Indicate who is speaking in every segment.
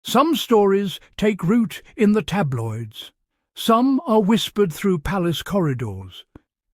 Speaker 1: Some stories take root in the tabloids. Some are whispered through palace corridors.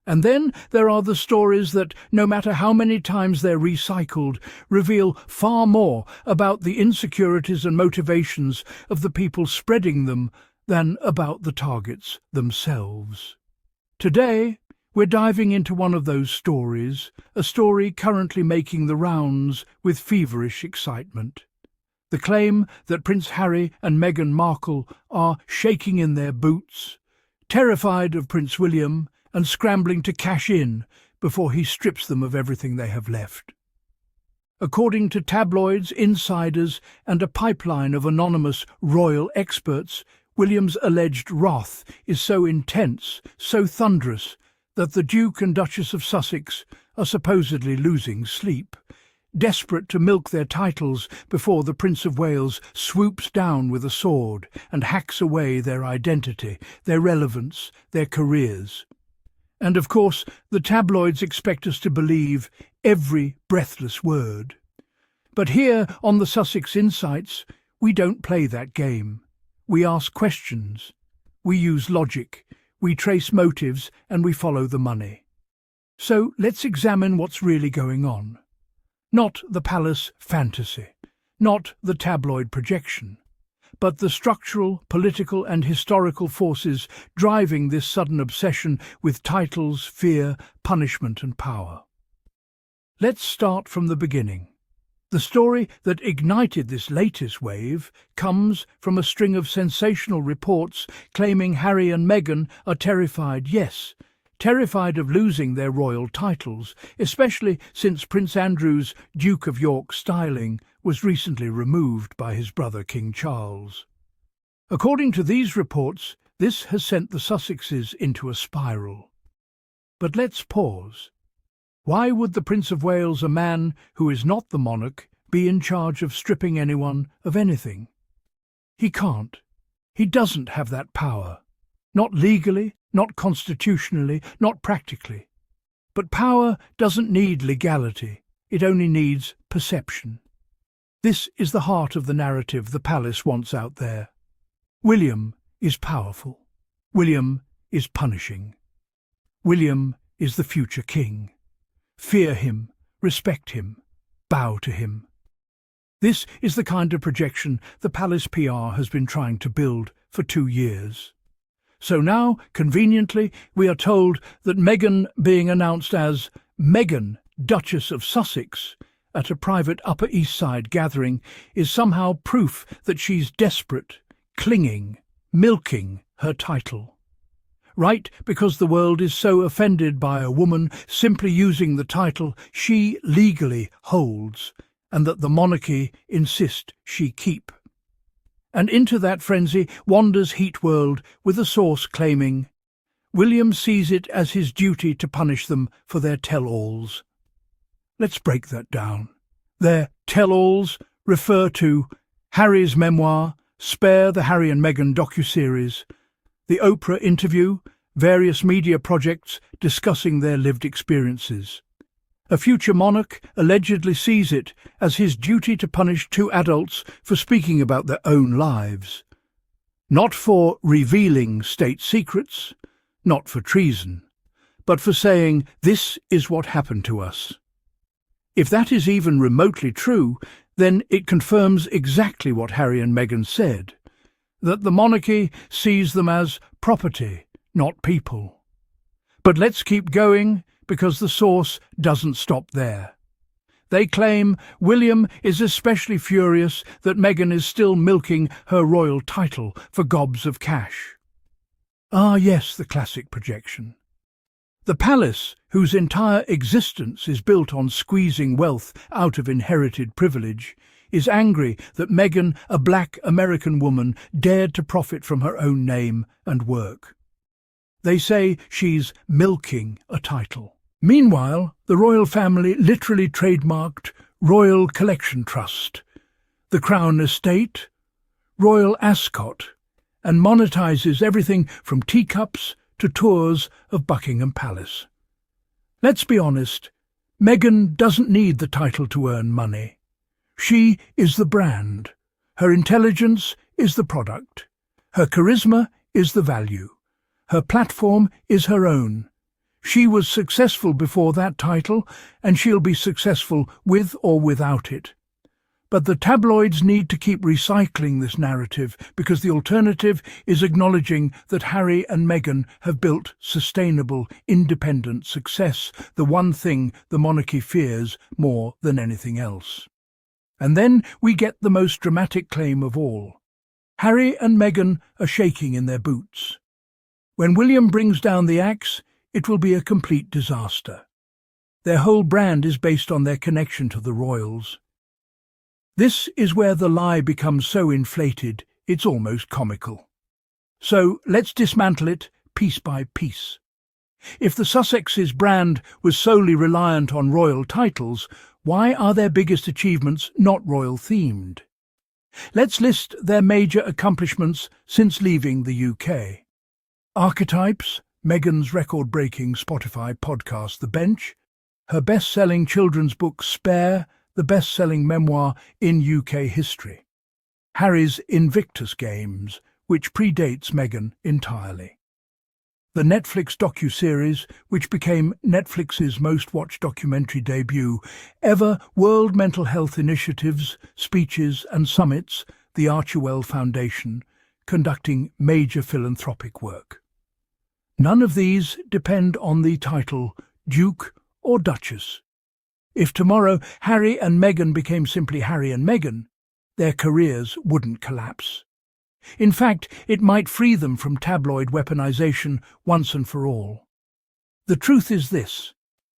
Speaker 1: And then there are the stories that, no matter how many times they're recycled, reveal far more about the insecurities and motivations of the people spreading them than about the targets themselves. Today, we're diving into one of those stories, a story currently making the rounds with feverish excitement. The claim that Prince Harry and Meghan Markle are shaking in their boots, terrified of Prince William and scrambling to cash in before he strips them of everything they have left. According to tabloids, insiders, and a pipeline of anonymous royal experts, William's alleged wrath is so intense, so thunderous, that the Duke and Duchess of Sussex are supposedly losing sleep, desperate to milk their titles before the Prince of Wales swoops down with a sword and hacks away their identity, their relevance, their careers. And of course, the tabloids expect us to believe every breathless word. But here on the Sussex Insights, we don't play that game. We ask questions. We use logic. We trace motives and we follow the money. So let's examine what's really going on. Not the palace fantasy, not the tabloid projection, but the structural, political and historical forces driving this sudden obsession with titles, fear, punishment and power. Let's start from the beginning. The story that ignited this latest wave comes from a string of sensational reports claiming Harry and Meghan are terrified, yes, terrified of losing their royal titles, especially since Prince Andrew's Duke of York styling was recently removed by his brother King Charles. According to these reports, this has sent the Sussexes into a spiral. But let's pause. Why would the Prince of Wales, a man who is not the monarch, be in charge of stripping anyone of anything? He can't. He doesn't have that power. Not legally, not constitutionally, not practically. But power doesn't need legality. It only needs perception. This is the heart of the narrative the palace wants out there. William is powerful. William is punishing. William is the future king. Fear him, respect him, bow to him. This is the kind of projection the palace PR has been trying to build for 2 years. So now, conveniently, we are told that Meghan, being announced as Meghan, Duchess of Sussex, at a private Upper East Side gathering, is somehow proof that she's desperate, clinging, milking her title. Right, because the world is so offended by a woman simply using the title she legally holds, and that the monarchy insist she keep. And into that frenzy wanders Heatworld with a source claiming William sees it as his duty to punish them for their tell-alls. Let's break that down. Their tell-alls refer to Harry's memoir, Spare the Harry and Meghan docuseries, the Oprah interview, various media projects discussing their lived experiences. A future monarch allegedly sees it as his duty to punish 2 adults for speaking about their own lives. Not for revealing state secrets, not for treason, but for saying, "This is what happened to us." If that is even remotely true, then it confirms exactly what Harry and Meghan said, that the monarchy sees them as property, not people. But let's keep going, because the source doesn't stop there. They claim William is especially furious that Meghan is still milking her royal title for gobs of cash. Ah yes, the classic projection. The palace, whose entire existence is built on squeezing wealth out of inherited privilege, is angry that Meghan, a black American woman, dared to profit from her own name and work. They say she's milking a title. Meanwhile, the royal family literally trademarked Royal Collection Trust, the Crown Estate, Royal Ascot, and monetizes everything from teacups to tours of Buckingham Palace. Let's be honest, Meghan doesn't need the title to earn money. She is the brand, Her intelligence is the product. Her charisma is the value. Her platform is her own. She was successful before that title, and she'll be successful with or without it. But the tabloids need to keep recycling this narrative, because the alternative is acknowledging that Harry and Meghan have built sustainable, independent success, the one thing the monarchy fears more than anything else. And then we get the most dramatic claim of all. Harry and Meghan are shaking in their boots. When William brings down the axe, it will be a complete disaster. Their whole brand is based on their connection to the royals. This is where the lie becomes so inflated, it's almost comical. So let's dismantle it piece by piece. If the Sussex's brand was solely reliant on royal titles, why are their biggest achievements not royal-themed? Let's list their major accomplishments since leaving the UK. Archetypes, Meghan's record-breaking Spotify podcast The Bench, her best-selling children's book Spare, the best-selling memoir in UK history. Harry's Invictus Games, which predates Meghan entirely. The Netflix docuseries, which became Netflix's most-watched documentary debut ever, World Mental Health Initiatives, speeches and summits, the Archewell Foundation, conducting major philanthropic work. None of these depend on the title Duke or Duchess. If tomorrow Harry and Meghan became simply Harry and Meghan, their careers wouldn't collapse. In fact, it might free them from tabloid weaponization once and for all. The truth is this: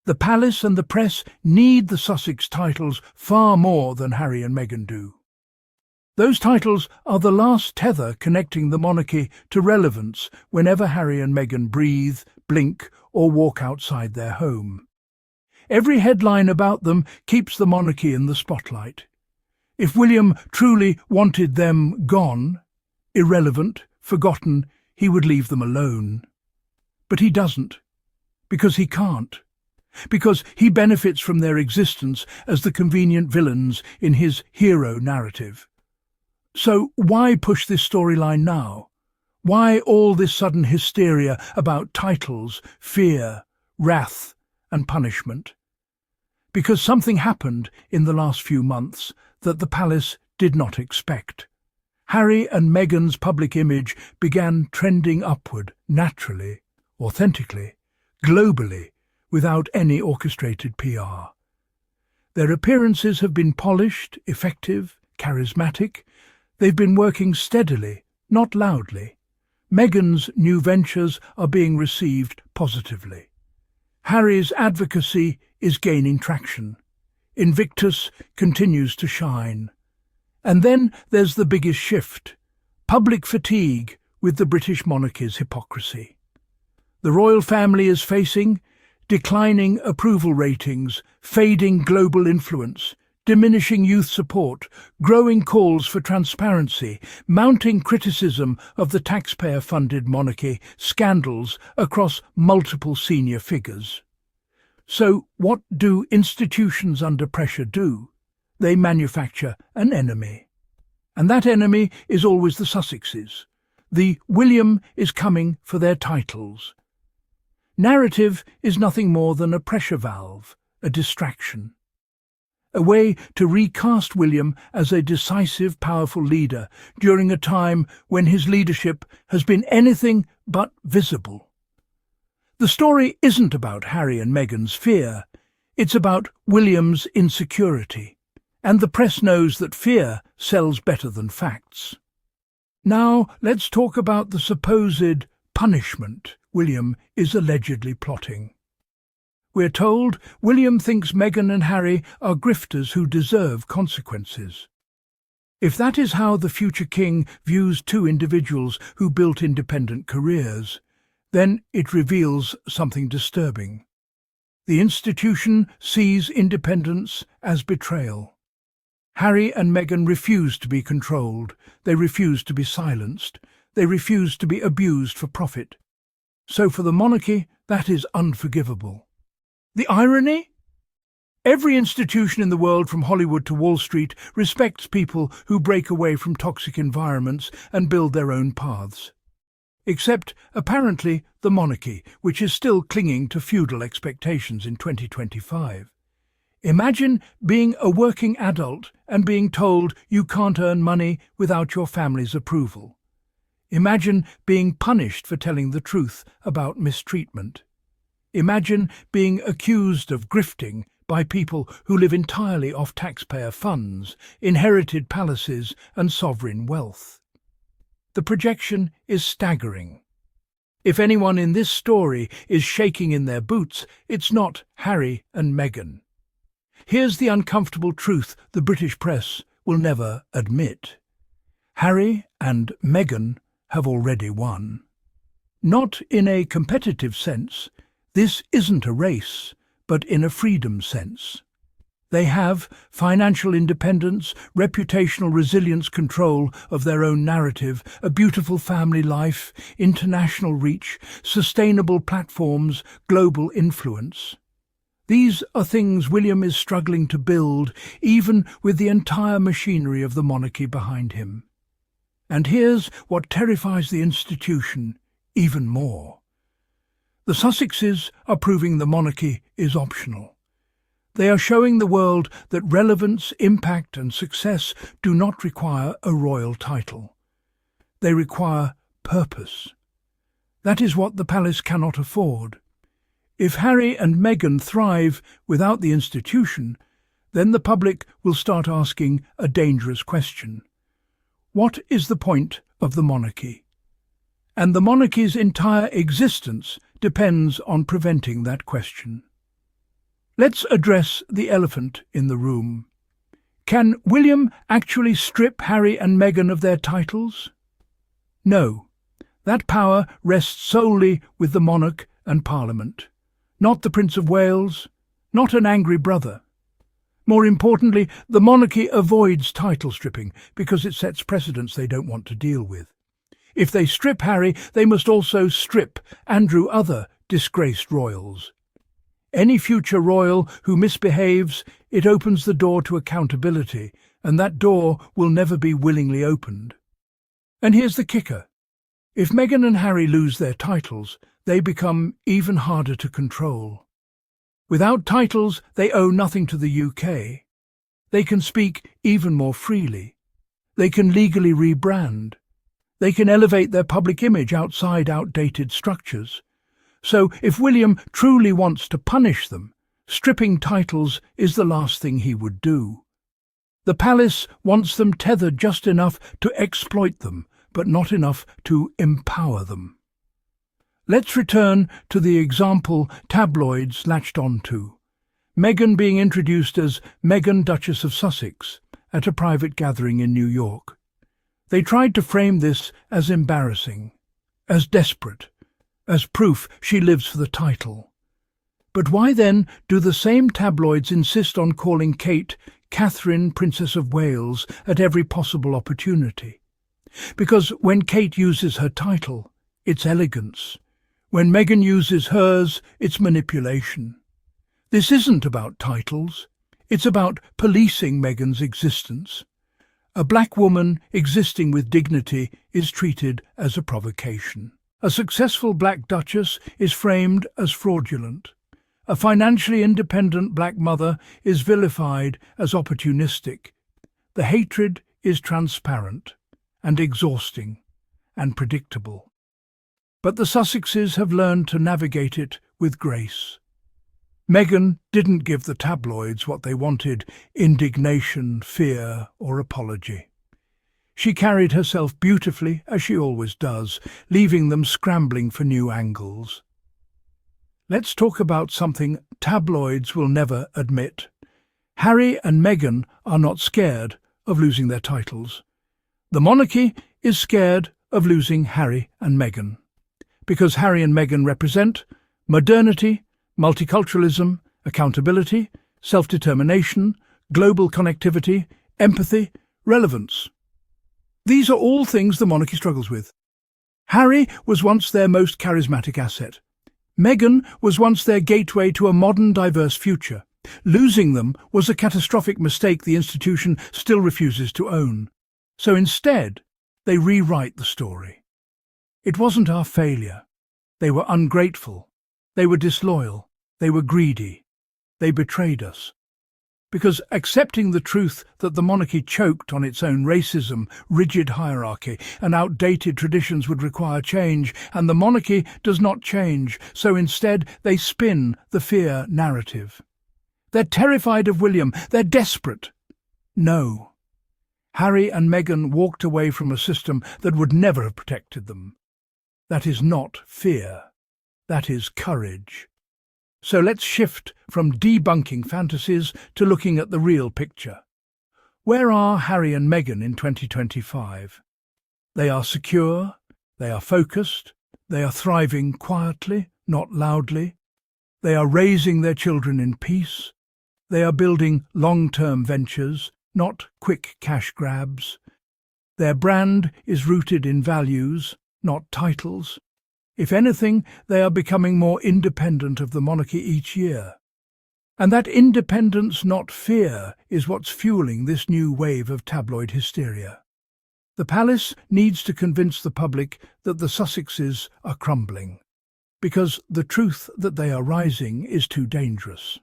Speaker 1: the palace and the press need the Sussex titles far more than Harry and Meghan do. Those titles are the last tether connecting the monarchy to relevance whenever Harry and Meghan breathe, blink, or walk outside their home. Every headline about them keeps the monarchy in the spotlight. If William truly wanted them gone, irrelevant, forgotten, he would leave them alone. But he doesn't, because he can't, because he benefits from their existence as the convenient villains in his hero narrative. So why push this storyline now? Why all this sudden hysteria about titles, fear, wrath, and punishment? Because something happened in the last few months that the palace did not expect. Harry and Meghan's public image began trending upward, naturally, authentically, globally, without any orchestrated PR. Their appearances have been polished, effective, charismatic. They've been working steadily, not loudly. Meghan's new ventures are being received positively. Harry's advocacy is gaining traction. Invictus continues to shine. And then there's the biggest shift: public fatigue with the British monarchy's hypocrisy. The royal family is facing declining approval ratings, fading global influence, diminishing youth support, growing calls for transparency, mounting criticism of the taxpayer-funded monarchy, scandals across multiple senior figures. So what do institutions under pressure do? They manufacture an enemy. And that enemy is always the Sussexes. The William is coming for their titles. Narrative is nothing more than a pressure valve, a distraction. A way to recast William as a decisive, powerful leader during a time when his leadership has been anything but visible. The story isn't about Harry and Meghan's fear, it's about William's insecurity. And the press knows that fear sells better than facts. Now let's talk about the supposed punishment William is allegedly plotting. We're told William thinks Meghan and Harry are grifters who deserve consequences. If that is how the future king views two individuals who built independent careers, then it reveals something disturbing. The institution sees independence as betrayal. Harry and Meghan refuse to be controlled, they refuse to be silenced, they refuse to be abused for profit. So for the monarchy, that is unforgivable. The irony? Every institution in the world, from Hollywood to Wall Street, respects people who break away from toxic environments and build their own paths. Except, apparently, the monarchy, which is still clinging to feudal expectations in 2025. Imagine being a working adult and being told you can't earn money without your family's approval. Imagine being punished for telling the truth about mistreatment. Imagine being accused of grifting by people who live entirely off taxpayer funds, inherited palaces and sovereign wealth. The projection is staggering. If anyone in this story is shaking in their boots, it's not Harry and Meghan. Here's the uncomfortable truth the British press will never admit. Harry and Meghan have already won. Not in a competitive sense. This isn't a race, but in a freedom sense. They have financial independence, reputational resilience, control of their own narrative, a beautiful family life, international reach, sustainable platforms, global influence. These are things William is struggling to build, even with the entire machinery of the monarchy behind him. And here's what terrifies the institution even more. The Sussexes are proving the monarchy is optional. They are showing the world that relevance, impact and success do not require a royal title. They require purpose. That is what the palace cannot afford. If Harry and Meghan thrive without the institution, then the public will start asking a dangerous question. What is the point of the monarchy? And the monarchy's entire existence depends on preventing that question. Let's address the elephant in the room. Can William actually strip Harry and Meghan of their titles? No. That power rests solely with the monarch and Parliament. Not the Prince of Wales, not an angry brother. More importantly, the monarchy avoids title stripping because it sets precedents they don't want to deal with. If they strip Harry, they must also strip Andrew, other disgraced royals. Any future royal who misbehaves, it opens the door to accountability, and that door will never be willingly opened. And here's the kicker. If Meghan and Harry lose their titles, they become even harder to control. Without titles, they owe nothing to the UK. They can speak even more freely. They can legally rebrand. They can elevate their public image outside outdated structures. So if William truly wants to punish them, stripping titles is the last thing he would do. The palace wants them tethered just enough to exploit them, but not enough to empower them. Let's return to the example tabloids latched onto. Meghan being introduced as Meghan, Duchess of Sussex, at a private gathering in New York. They tried to frame this as embarrassing, as desperate, as proof she lives for the title. But why then do the same tabloids insist on calling Kate Catherine, Princess of Wales, at every possible opportunity? Because when Kate uses her title, it's elegance. When Meghan uses hers, it's manipulation. This isn't about titles. It's about policing Meghan's existence. A black woman existing with dignity is treated as a provocation. A successful black duchess is framed as fraudulent. A financially independent black mother is vilified as opportunistic. The hatred is transparent and exhausting and predictable. But the Sussexes have learned to navigate it with grace. Meghan didn't give the tabloids what they wanted: indignation, fear, or apology. She carried herself beautifully, as she always does, leaving them scrambling for new angles. Let's talk about something tabloids will never admit. Harry and Meghan are not scared of losing their titles. The monarchy is scared of losing Harry and Meghan, because Harry and Meghan represent modernity, multiculturalism, accountability, self-determination, global connectivity, empathy, relevance. These are all things the monarchy struggles with. Harry was once their most charismatic asset. Meghan was once their gateway to a modern, diverse future. Losing them was a catastrophic mistake the institution still refuses to own. So instead, they rewrite the story. It wasn't our failure. They were ungrateful. They were disloyal. They were greedy. They betrayed us. Because accepting the truth that the monarchy choked on its own racism, rigid hierarchy, and outdated traditions would require change, and the monarchy does not change, so instead they spin the fear narrative. They're terrified of William. They're desperate. No. Harry and Meghan walked away from a system that would never have protected them. That is not fear. That is courage. So let's shift from debunking fantasies to looking at the real picture. Where are Harry and Meghan in 2025? They are secure, they are focused, they are thriving quietly, not loudly. They are raising their children in peace. They are building long-term ventures, not quick cash grabs. Their brand is rooted in values, not titles. If anything, they are becoming more independent of the monarchy each year. And that independence, not fear, is what's fueling this new wave of tabloid hysteria. The palace needs to convince the public that the Sussexes are crumbling, because the truth that they are rising is too dangerous.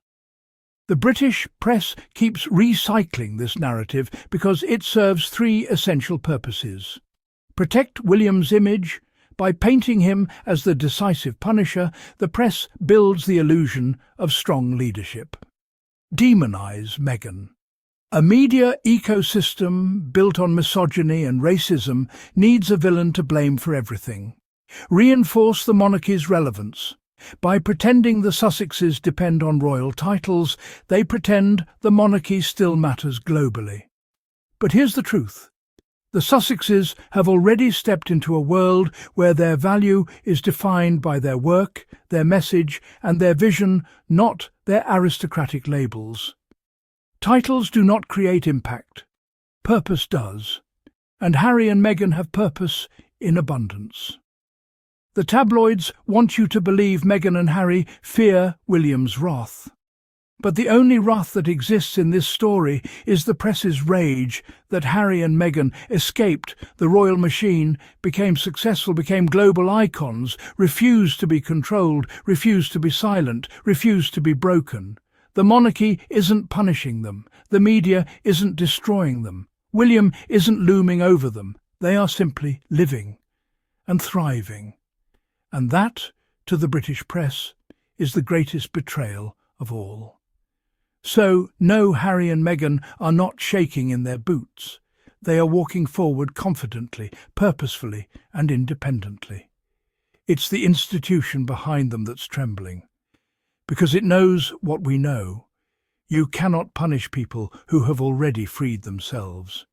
Speaker 1: The British press keeps recycling this narrative because it serves three essential purposes. Protect William's image. By painting him as the decisive punisher, the press builds the illusion of strong leadership. Demonize Meghan. A media ecosystem built on misogyny and racism needs a villain to blame for everything. Reinforce the monarchy's relevance. By pretending the Sussexes depend on royal titles, they pretend the monarchy still matters globally. But here's the truth. The Sussexes have already stepped into a world where their value is defined by their work, their message, and their vision, not their aristocratic labels. Titles do not create impact. Purpose does. And Harry and Meghan have purpose in abundance. The tabloids want you to believe Meghan and Harry fear William's wrath. But the only wrath that exists in this story is the press's rage that Harry and Meghan escaped the royal machine, became successful, became global icons, refused to be controlled, refused to be silent, refused to be broken. The monarchy isn't punishing them. The media isn't destroying them. William isn't looming over them. They are simply living and thriving. And that, to the British press, is the greatest betrayal of all. So, no, Harry and Meghan are not shaking in their boots. They are walking forward confidently, purposefully, and independently. It's the institution behind them that's trembling. Because it knows what we know. You cannot punish people who have already freed themselves.